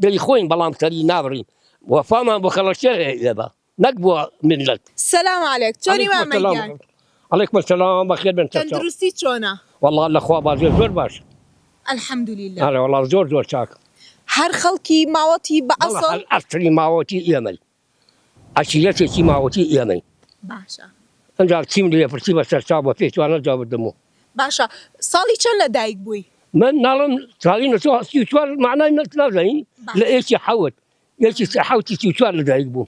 دەی خۆین بەڵام سەری ناڕین وەفامان بۆ کەڵەشێر لێبە نەک بۆ ملت. سلام علیک چۆنی مامەگیان؟ عەلەیکم سەلام بەخێر بن. تەندروستی چۆنە؟ وەڵڵا لەخوا بازێ زۆر باش. ئەلحەمدولیلا. ئەرێ وەڵڵا زۆر چاک. هەر خەڵکی ماوەتی بە ئەسڵ ئەسڵی ماوەتی ئێمەی عەشیرەتێکی ماوەتی ئێمەی. باشە. ئەنجا چیم لێ پرسی بە سەرچاو بە پێچوانە جاوردمەوە. باشە ساڵی چەند لەدایک بووی؟ من ناڵم ساڵی 34 معنای نازانین لە ئێکی حەوت یەکی حەوتی 34 لەدایک بوو.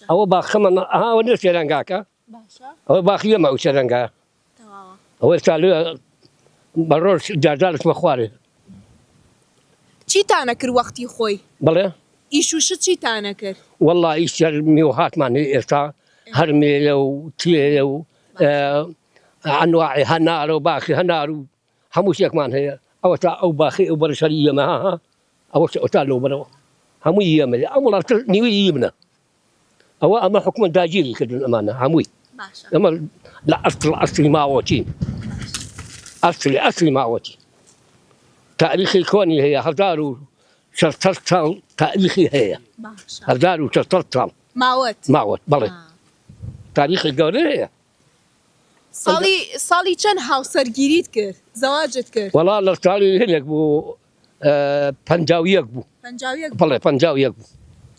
ئەوە باخەمە ئەوە نێ سێرەنگاکە ئەوە باخی ئێمە ئەو سێرەنگایە ئەوە ئێستا لێ بە ڕۆژ جارجارشمە خوارێ. چیتانە کرد وەختی خۆی؟ بڵێ ئیش و شت چیتانە کرد؟ وەڵڵا ئیش میوەهاتمان هەیە ئێستا هەرمێرە و تێرە و ئەنواعی هەنارە و باخی هەنار و هەموو شتێکمان هەیە. ئەوە تا ئەو باخی ئەو بەرشەری ئێمە ئەوە ئەوتا لەو بەرەوە هەمووی ئێمە ئەم وڵاتە نیوەی ئیمنە ئەوە ئەمە حکومە داگیری کردن ئەمانە هەمووی ئەمە لە ئەسڵی ماوەتی ئەسڵی ماوەتی تاریخی کۆنی هەیە 1600 ساڵ تاریخی هەیە 1600 ساڵ ماوەت بەڵێ تاریخی گەورە هەیە. ساڵی چەند هاوسەرگیریت کرد زەواجت کرد؟ وەڵا لە ساڵی هەلێک بوو 51 بوو. بەڵێ 51 بوو.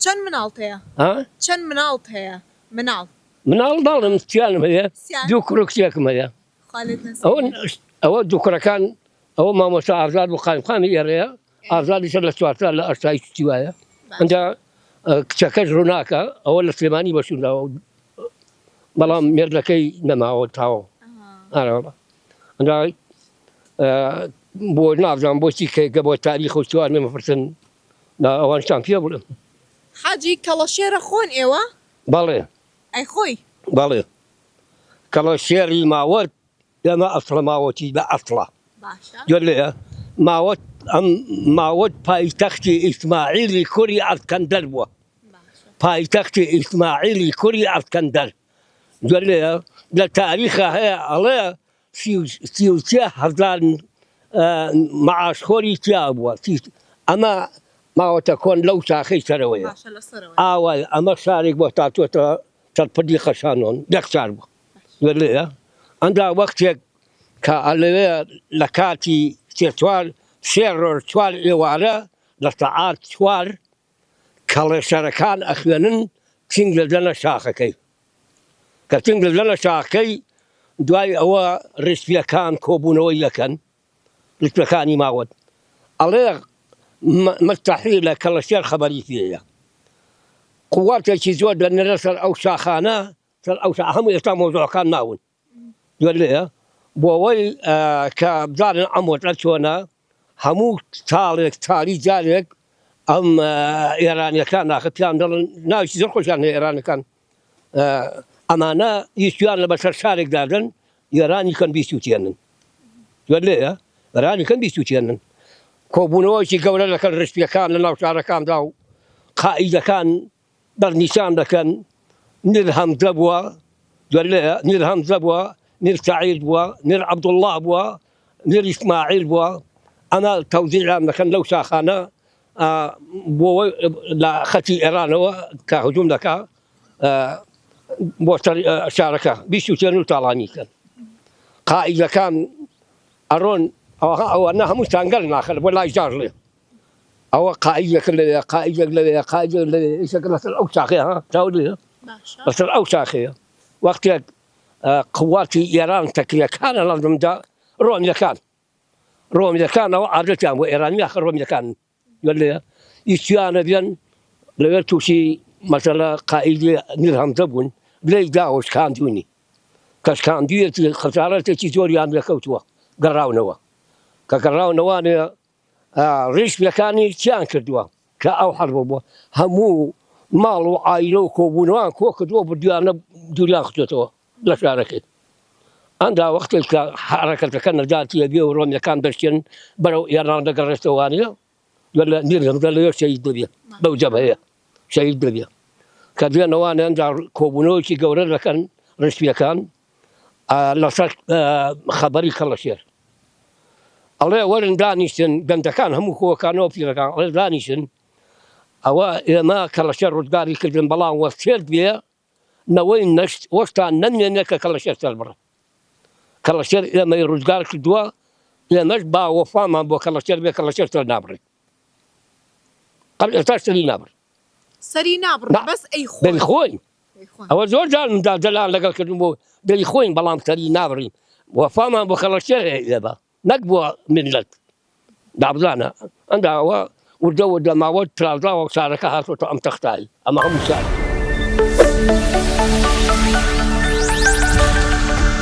چەند مناڵت هەیە؟ چەند مناڵت هەیە؟ مناڵ ناڵم سیانم هەیە دوو کوڕ و کچێکم هەیە. ئەوە دوو کوڕەکان ئەوە مامۆستا ئازاد و قایمخانی ئێرەیە ئازادیش لە چوارتا لە ئەشتایی سوتیوایە ئەنجا کچەکەش ڕووناکە ئەوە لە سلێمانی بەشونداوە بەڵام مێردەکەی نەماوە تاوە ئەنجا بۆ نازانم بۆچی کە بۆ تاریخ و چوار مەپرسن ئەوان شتان پێ بڵێم. حاجی کەڵەشێرە خۆن ئێوە؟ بەڵێ ئەی خۆی؟ بەڵێ کەڵەشێری ماوەت ئێمە ئەسڵە ماوەتی بە ئەسڵە گوێ لێیە ماوەت پایتەختی ئیسماعیلی کوڕی ئەسکەندەر بووە پایتەختی ئیسماعیلی کوڕی ئەسکەندەر گوێ لێیە لە تاریخە هەیە ئەڵێ 33,000 معاشخۆری تیا بووە ئەمە ماوەتە کۆن لەو شاخەی سەرەوەیە ئاوای ئەمە شارێک بۆ تاتوێتە چەرپەردی خەشانۆن یەک شار بووە گوێ لێیە ئەنجا وەختێک کە ئەلەوێ لە کاتی سێ ڕۆژ چوار ئێوارە لە سەعات چوار کەڵێشەرەکان ئەخوێنن چنگ لە دەنە شاخەکەی کە چنگ لە دەنە شاخەکەی دوای ئەوە ڕشپیەکان کۆبوونەوەی یەکەن ڕشپیەکانی ماوەت ئەڵێ مستەحیلە کەڵەشێر خەبەری پێیە قووەتێکی زۆر دەنێرە سەر ئەو شاخانە سەر ئەو هەموو ئێستا مۆزوعەکان ماون گوێ لێیە بۆ ئەوەی کە بزانن ئەمۆتە چۆنە هەموو ساڵێک تاڵی جارێک ئەم ئێرانیەکان ناخە پیان دەڵن ناوی زۆر خۆشیان هەیە ئێرانەکان ئەمانە هیچیان لە بەسەر شارێک دادن ئێرانی کەن بیستوتێنن گوێ لێیە ئێرانی کەن بیستوتێنن کۆبوونەوەیکی گەورە دەکەن ڕشپیەکان لە ناو شارەکاندا و قائیدەکان بەرنیشان دەکەن نیر هەمزە بووە گوێ لێیە نیر هەمزە بووە نیر سعید بووە نیر عەبدوڵڵاه بووە نیر ئیسماعیل بووە ئەمە تەوزیعیان دەکەن لەو شاخانە بۆ لە خەتی ئێرانەوە کە هجووم دەکا بۆ شارەکە بیستوتێن و تاڵانیکەن قائیدەکان ئەڕۆن ئەوە هەموو تانگەل ناخەن بۆ لای جاژڵێ ئەوە قائیدەکە لەوێ قائیدێک لەوێ قائیدێک لەوێ ئیشەکە لەسەر ئەو شاخەیە تاولێ لەسەر ئەو شاخەیە وەختێک قوواتی ئێران تەکریەکانە لەڵدمدا ڕۆمیەکانەوە عادەتیان بۆ ئێرانی ئاخر ڕۆمیەکان گوێ لێیە هیچیانە بێن لەوێ تووشی مەسەلە قائیدی نیر هەمزە بوون لێی داوە شکاندوونی کە شکاندوویەتی خەسارەتێکی زۆریان لەکەوتووە گەڕاونەوە کە گەڕاونەوانێ ڕیشپیەکانی چیان کردووە کە ئەو حەربە بووە هەموو ماڵ و عایلە و کۆبوونەوان کۆ کردووە بردویانە دووریان خستێتەوە لە شارەکەی ئەندا وەختێک کە حرەکەتەکە نەجاتیە بێ و ڕۆمیەکان دەشتێن بەرەو ئێران دەگەڕێتەوانەیە لە نیر لەوێ شەهید دەبێ بەو جەبهەیە شەهید دەبێ کە دوێنەوانە ئەنجا کۆبوونەوەیکی گەورە دەکەن ڕشپیەکان لەسەر خەبەری کەڵەشێر ئەڵێ وەرن دانیشتن گەندەکان هەموو کۆکانەوە پیرەکان ئەڵێ دانیشن ئەوە ئێمە کەڵەشێر ڕزگاری کردن بەڵام وەستێت بێ نەوەی نەشت وەشتان نەمێنێت کە کەڵەشێر سەر بڕە کەڵەشێر ئێمەی ڕزگار کردووە ئێمەش با وەفامان بۆ کەڵەشێر بێ کەڵەشێر سەر نابڕێت ئێستا سەری نابڕێت سەری نابڕێت بەس ئەی خۆی دەی خۆی ئەوە زۆر جارمدا جەلال لەگەڵ کردن بۆ دەی خۆین بەڵام سەری نابڕین وەفامان بۆ کەڵەشێر لێبە نەک بۆ میلەت دابزانە ئەندا ئەوە وردە وردە ماوە ترازاوە شارەکە هاتوۆتە ئەم تەختایی ئەمە هەموو شار